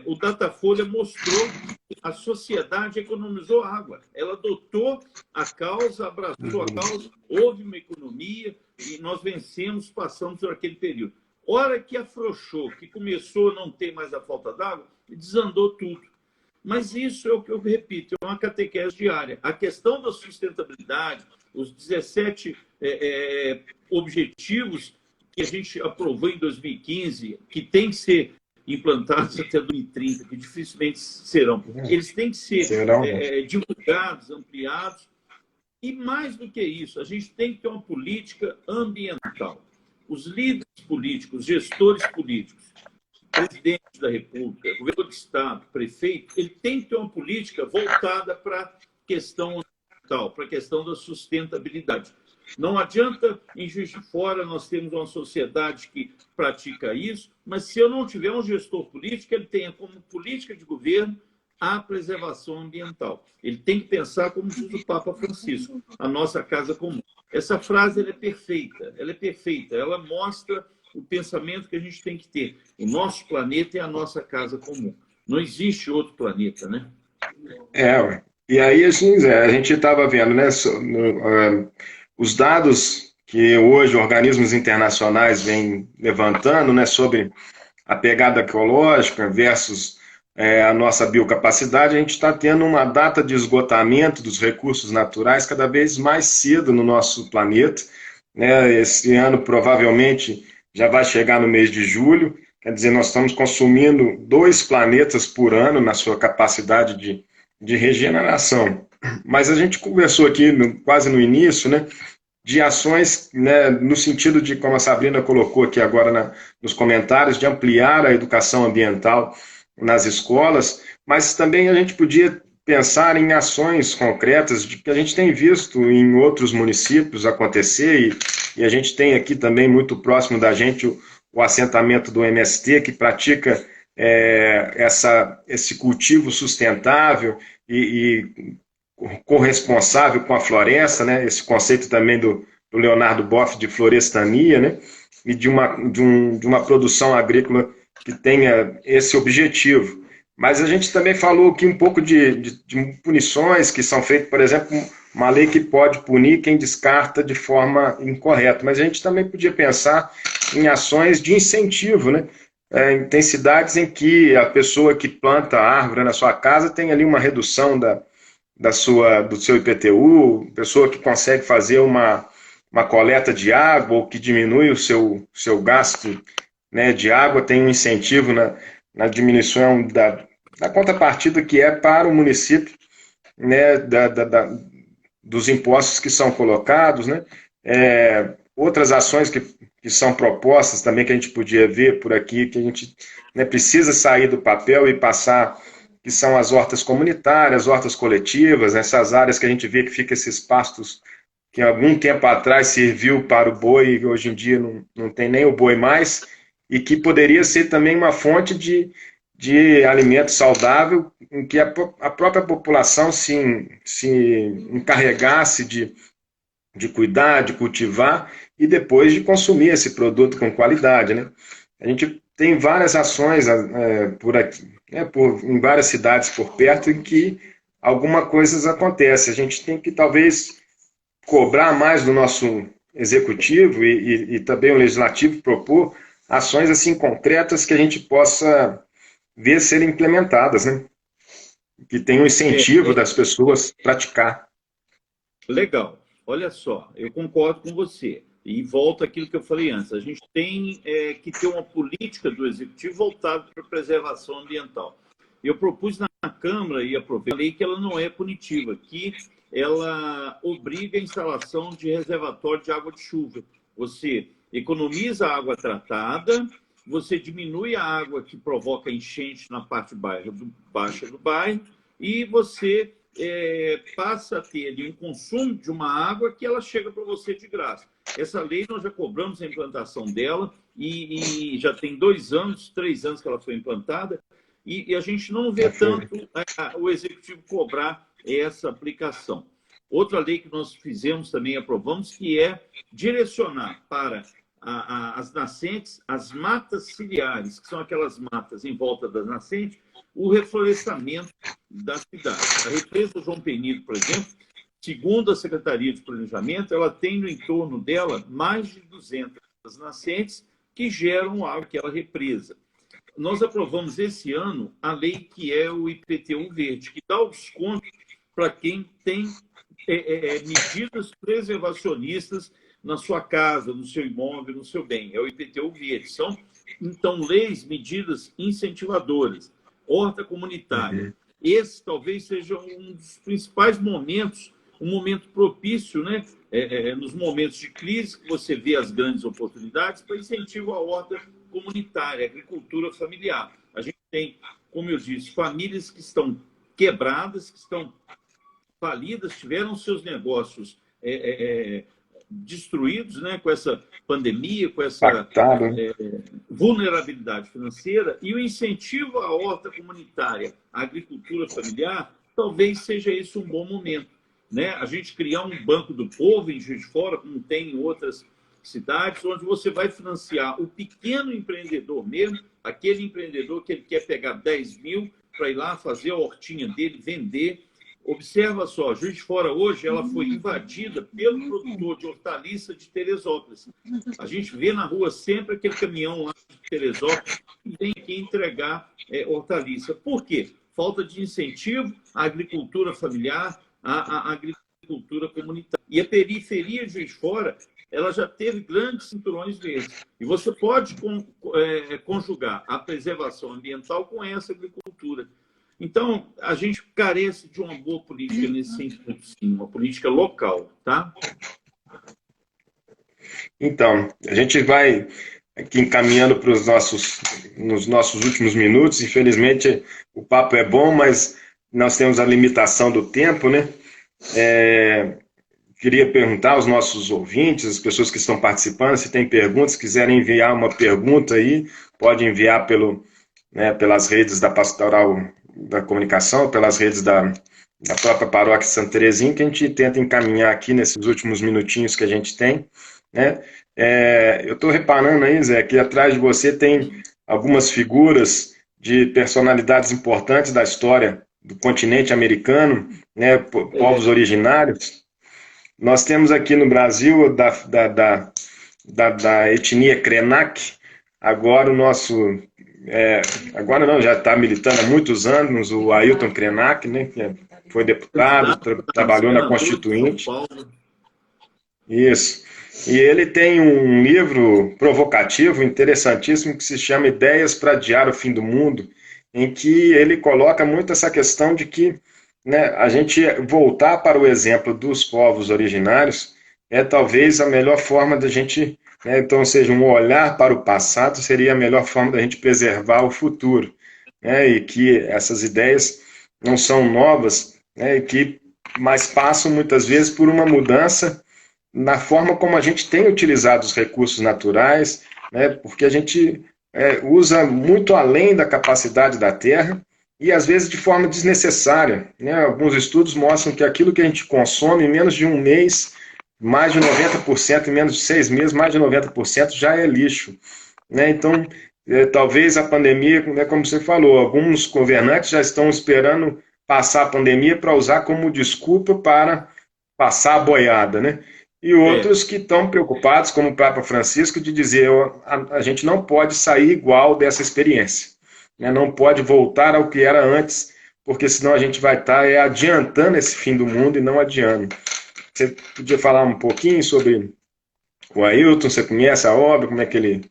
o Datafolha mostrou que a sociedade economizou água. Ela adotou a causa, abraçou a causa, houve uma economia e nós vencemos, passamos por aquele período. Hora que afrouxou, que começou a não ter mais a falta d'água, desandou tudo. Mas isso é o que eu repito, é uma catequese diária. A questão da sustentabilidade, os 17 objetivos que a gente aprovou em 2015, que tem que ser implantados até 2030, que dificilmente serão. Eles têm que ser divulgados, ampliados. E mais do que isso, a gente tem que ter uma política ambiental. Os líderes políticos, gestores políticos, presidente da República, governo do Estado, prefeito, ele tem que ter uma política voltada para a questão ambiental, para a questão da sustentabilidade. Não adianta, em Juiz de Fora, nós temos uma sociedade que pratica isso, mas se eu não tiver um gestor político, ele tenha como política de governo a preservação ambiental. Ele tem que pensar, como diz o Papa Francisco, a nossa casa comum. Essa frase ela é perfeita, ela mostra o pensamento que a gente tem que ter. O nosso planeta é a nossa casa comum. Não existe outro planeta, né? E aí assim, a gente estava vendo, né, os dados que hoje organismos internacionais vêm levantando, né, sobre a pegada ecológica versus a nossa biocapacidade, a gente está tendo uma data de esgotamento dos recursos naturais cada vez mais cedo no nosso planeta, né? Esse ano provavelmente já vai chegar no mês de julho, quer dizer, nós estamos consumindo 2 planetas por ano na sua capacidade de regeneração. Mas a gente conversou aqui quase no início, né, de ações, né, no sentido de, como a Sabrina colocou aqui agora nos comentários, de ampliar a educação ambiental nas escolas, mas também a gente podia pensar em ações concretas de que a gente tem visto em outros municípios acontecer, e a gente tem aqui também muito próximo da gente o assentamento do MST, que pratica esse cultivo sustentável e corresponsável com a floresta, né? Esse conceito também do Leonardo Boff de florestania, né? E de uma produção agrícola que tenha esse objetivo. Mas a gente também falou aqui um pouco de punições que são feitas, por exemplo, uma lei que pode punir quem descarta de forma incorreta, mas a gente também podia pensar em ações de incentivo, né? Tem cidades em que a pessoa que planta árvore na sua casa tem ali uma redução do seu IPTU, pessoa que consegue fazer uma coleta de água ou que diminui o seu gasto, né, de água, tem um incentivo na diminuição da contrapartida que é para o município, né, dos impostos que são colocados, né, outras ações que são propostas também que a gente podia ver por aqui, que a gente, né, precisa sair do papel e passar, que são as hortas comunitárias, hortas coletivas, essas áreas que a gente vê que fica esses pastos que algum tempo atrás serviu para o boi e hoje em dia não tem nem o boi mais, e que poderia ser também uma fonte de alimento saudável, em que a própria população se encarregasse de cuidar, de cultivar e depois de consumir esse produto com qualidade, né? A gente tem várias ações por aqui, né, em várias cidades por perto em que alguma coisa acontece. A gente tem que talvez cobrar mais do nosso executivo e também o legislativo propor ações assim concretas que a gente possa ver serem implementadas, né? Que tenham um incentivo das pessoas praticar. Legal. Olha só, eu concordo com você. E volto àquilo que eu falei antes. A gente tem que ter uma política do Executivo voltada para a preservação ambiental. Eu propus na Câmara e aprovei a lei que ela não é punitiva, que ela obriga a instalação de reservatório de água de chuva. Você economiza a água tratada, você diminui a água que provoca enchente na parte baixa do bairro e você passa a ter ali um consumo de uma água que ela chega para você de graça. Essa lei nós já cobramos a implantação dela e já tem 2 anos, 3 anos que ela foi implantada e a gente não vê tanto o Executivo cobrar essa aplicação. Outra lei que nós fizemos também, aprovamos, que é direcionar para as nascentes, as matas ciliares, que são aquelas matas em volta das nascentes, o reflorestamento da cidade. A represa João Penido, por exemplo, segundo a Secretaria de Planejamento, ela tem no entorno dela mais de 200 nascentes que geram água àquela represa. Nós aprovamos esse ano a lei que é o IPTU verde, que dá o desconto para quem tem medidas preservacionistas na sua casa, no seu imóvel, no seu bem. É o IPTU verde. São, então, leis, medidas incentivadoras. Horta comunitária. Esse talvez seja um dos principais momentos, um momento propício, né? Nos momentos de crise, que você vê as grandes oportunidades para incentivo à horta comunitária, agricultura familiar. A gente tem, como eu disse, famílias que estão quebradas, que estão falidas, tiveram seus negócios destruídos, né, com essa pandemia, com essa vulnerabilidade financeira, e o incentivo à horta comunitária, à agricultura familiar, talvez seja esse um bom momento, né? A gente criar um banco do povo em Juiz de Fora, como tem em outras cidades, onde você vai financiar o pequeno empreendedor mesmo, aquele empreendedor que ele quer pegar 10 mil para ir lá fazer a hortinha dele, vender. Observa só, Juiz de Fora hoje ela foi invadida pelo produtor de hortaliça de Teresópolis. A gente vê na rua sempre aquele caminhão lá de Teresópolis que vem aqui entregar hortaliça. Por quê? Falta de incentivo à agricultura familiar, à agricultura comunitária. E a periferia de Juiz de Fora ela já teve grandes cinturões verdes. E você pode conjugar a preservação ambiental com essa agricultura. Então, a gente carece de uma boa política nesse sentido, sim, uma política local, tá? Então, a gente vai aqui encaminhando para nos nossos últimos minutos. Infelizmente, o papo é bom, mas nós temos a limitação do tempo, né? Queria perguntar aos nossos ouvintes, as pessoas que estão participando, se tem perguntas, se quiserem enviar uma pergunta aí, pode enviar pelas redes da Pastoral da Comunicação, pelas redes da própria Paróquia Santa Terezinha, que a gente tenta encaminhar aqui nesses últimos minutinhos que a gente tem, né? Eu estou reparando aí, Zé, que atrás de você tem algumas figuras de personalidades importantes da história do continente americano, né? Povos originários. Nós temos aqui no Brasil, da etnia Krenak, agora o nosso... agora não, já está militando há muitos anos, o Ailton Krenak, né, que foi deputado, trabalhou na Constituinte. Isso. E ele tem um livro provocativo, interessantíssimo, que se chama Ideias para Adiar o Fim do Mundo, em que ele coloca muito essa questão de que, né, a gente voltar para o exemplo dos povos originários é talvez a melhor forma da gente, né, então, ou seja, um olhar para o passado seria a melhor forma da gente preservar o futuro, né, e que essas ideias não são novas, né, mas passam muitas vezes por uma mudança na forma como a gente tem utilizado os recursos naturais, né, porque a gente usa muito além da capacidade da terra e às vezes de forma desnecessária, né? Alguns estudos mostram que aquilo que a gente consome em menos de um mês, mais de 90%, em menos de 6 meses, mais de 90% já é lixo, né? Então, talvez a pandemia, né, como você falou, alguns governantes já estão esperando passar a pandemia para usar como desculpa para passar a boiada, né? E outros que estão preocupados, como o Papa Francisco, de dizer a gente não pode sair igual dessa experiência, né? Não pode voltar ao que era antes, porque senão a gente vai estar adiantando esse fim do mundo e não adiando. Você podia falar um pouquinho sobre o Ailton? Você conhece a obra? Como é que ele...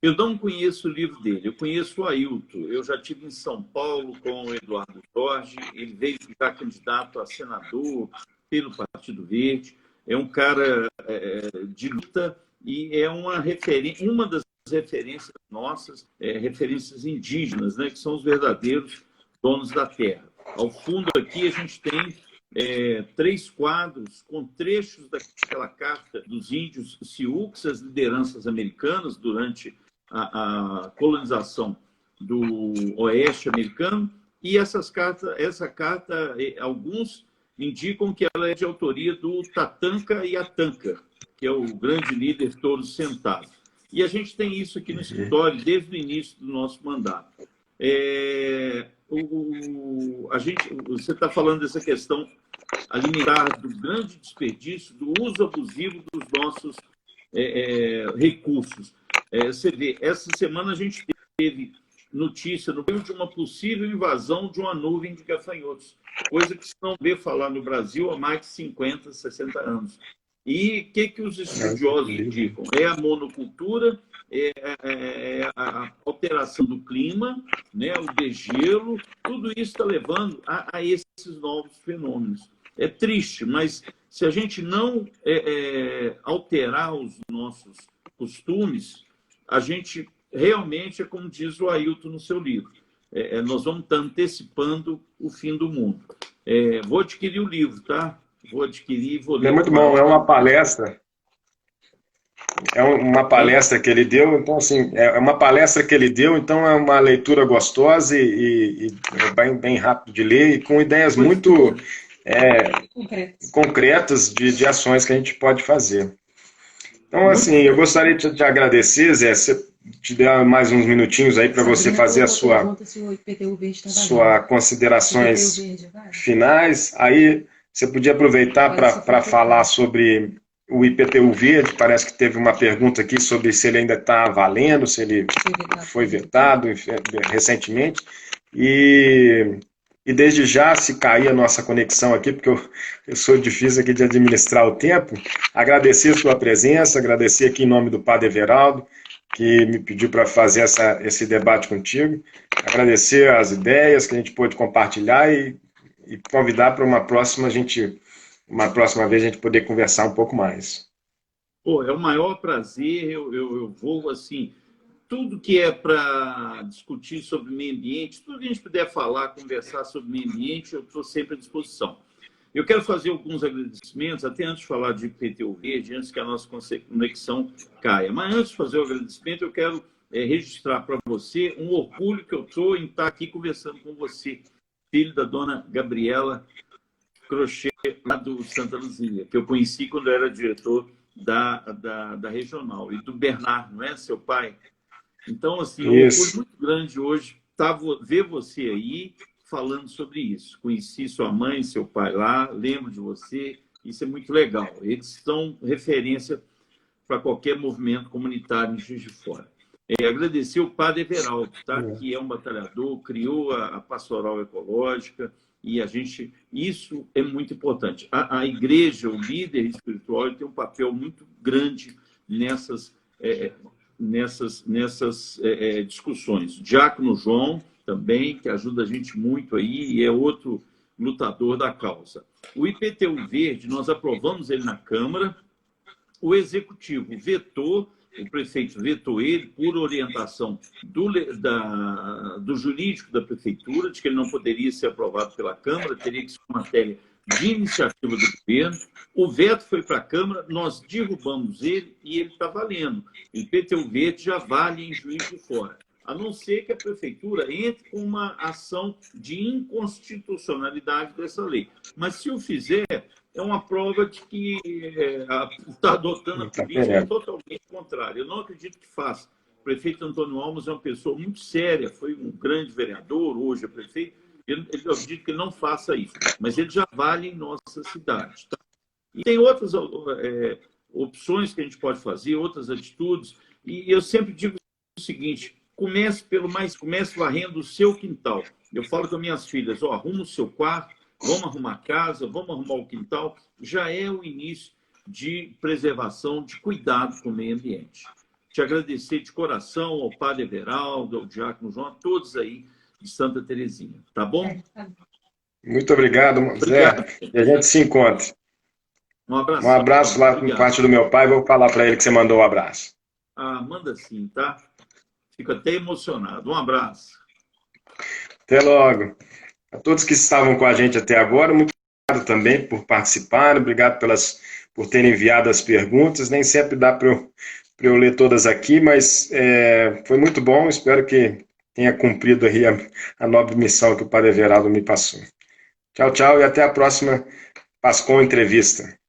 Eu não conheço o livro dele, eu conheço o Ailton. Eu já estive em São Paulo com o Eduardo Jorge, ele veio já candidato a senador pelo Partido Verde. É um cara de luta e é uma das referências nossas, referências indígenas, né, que são os verdadeiros donos da terra. Ao fundo aqui a gente tem 3 quadros com trechos daquela carta dos índios Sioux, as lideranças americanas durante a colonização do oeste americano, e essa carta, alguns indicam que ela é de autoria do Tatanka Yatanka, que é o grande líder Touro Sentado. E a gente tem isso aqui no escritório desde o início do nosso mandato. Você está falando dessa questão alimentar, do grande desperdício, do uso abusivo dos nossos recursos. Você vê, essa semana a gente teve notícia no meio de uma possível invasão de uma nuvem de gafanhotos, coisa que se não vê falar no Brasil há mais de 50, 60 anos. E o que os estudiosos indicam? É a monocultura, a alteração do clima, né, o degelo, tudo isso está levando a esses novos fenômenos. É triste, mas se a gente não alterar os nossos costumes, a gente realmente, é como diz o Ailton no seu livro, nós vamos estar antecipando o fim do mundo. Vou adquirir o livro, tá? Vou adquirir e vou ler. É muito bom, é uma palestra. É uma palestra que ele deu, então assim, é uma palestra que ele deu, então é uma leitura gostosa e bem rápido de ler e com ideias muito concretas de ações que a gente pode fazer. Então, assim, eu gostaria de te agradecer, Zé, se te der mais uns minutinhos aí para você fazer as suas considerações finais. Aí você podia aproveitar para falar sobre o IPTU Verde. Parece que teve uma pergunta aqui sobre se ele ainda está valendo, se ele foi vetado recentemente. E E desde já, se cair a nossa conexão aqui, porque eu sou difícil aqui de administrar o tempo, agradecer a sua presença, agradecer aqui em nome do Padre Everaldo, que me pediu para fazer esse debate contigo, agradecer as ideias que a gente pôde compartilhar e convidar para uma próxima vez a gente poder conversar um pouco mais. Pô, é o maior prazer, eu vou assim, tudo que é para discutir sobre meio ambiente, tudo que a gente puder falar, conversar sobre meio ambiente, eu estou sempre à disposição. Eu quero fazer alguns agradecimentos, até antes de falar de IPTU Verde, antes que a nossa conexão caia. Mas antes de fazer o agradecimento, eu quero registrar para você um orgulho que eu estou em estar aqui conversando com você, filho da dona Gabriela Crochet, lá do Santa Luzia, que eu conheci quando eu era diretor da regional, e do Bernardo, não é, seu pai? Então, assim, um orgulho muito grande hoje ver você aí falando sobre isso. Conheci sua mãe, seu pai lá, lembro de você, isso é muito legal. Eles são referência para qualquer movimento comunitário em Juiz de Fora. Agradecer o Padre Everaldo, tá? Que é um batalhador, criou a pastoral ecológica, e isso é muito importante. A igreja, o líder espiritual, ele tem um papel muito grande nessas discussões. O Diácono João também, que ajuda a gente muito aí, e é outro lutador da causa. O IPTU Verde, nós aprovamos ele na Câmara, o Executivo vetou, o prefeito vetou ele por orientação do jurídico da Prefeitura, de que ele não poderia ser aprovado pela Câmara, teria que ser uma matéria de iniciativa do governo. O veto foi para a Câmara, nós derrubamos ele e ele está valendo. O IPTU Verde já vale em Juiz de Fora, a não ser que a Prefeitura entre com uma ação de inconstitucionalidade dessa lei. Mas, se o fizer, é uma prova de que está adotando a política totalmente contrária. Eu não acredito que faça. O prefeito Antônio Almos é uma pessoa muito séria, foi um grande vereador, hoje é prefeito. Eu acredito que ele não faça isso, mas ele já vale em nossa cidade. Tá? E tem outras opções que a gente pode fazer, outras atitudes, e eu sempre digo o seguinte: comece varrendo o seu quintal. Eu falo com minhas filhas, arruma o seu quarto, vamos arrumar a casa, vamos arrumar o quintal. Já é o início de preservação, de cuidado com o meio ambiente. Te agradecer de coração ao Padre Everaldo, ao Diácono João, a todos aí de Santa Terezinha. Tá bom? Muito obrigado, Zé. E a gente se encontra. Um abraço. Um abraço lá por parte do meu pai. Vou falar para ele que você mandou um abraço. Manda sim, tá? Fico até emocionado. Um abraço. Até logo. A todos que estavam com a gente até agora, muito obrigado também por participar, obrigado por terem enviado as perguntas. Nem sempre dá para eu ler todas aqui, mas foi muito bom. Espero que tenha cumprido aí a nobre missão que o Padre Everaldo me passou. Tchau, tchau e até a próxima Pascom Entrevista.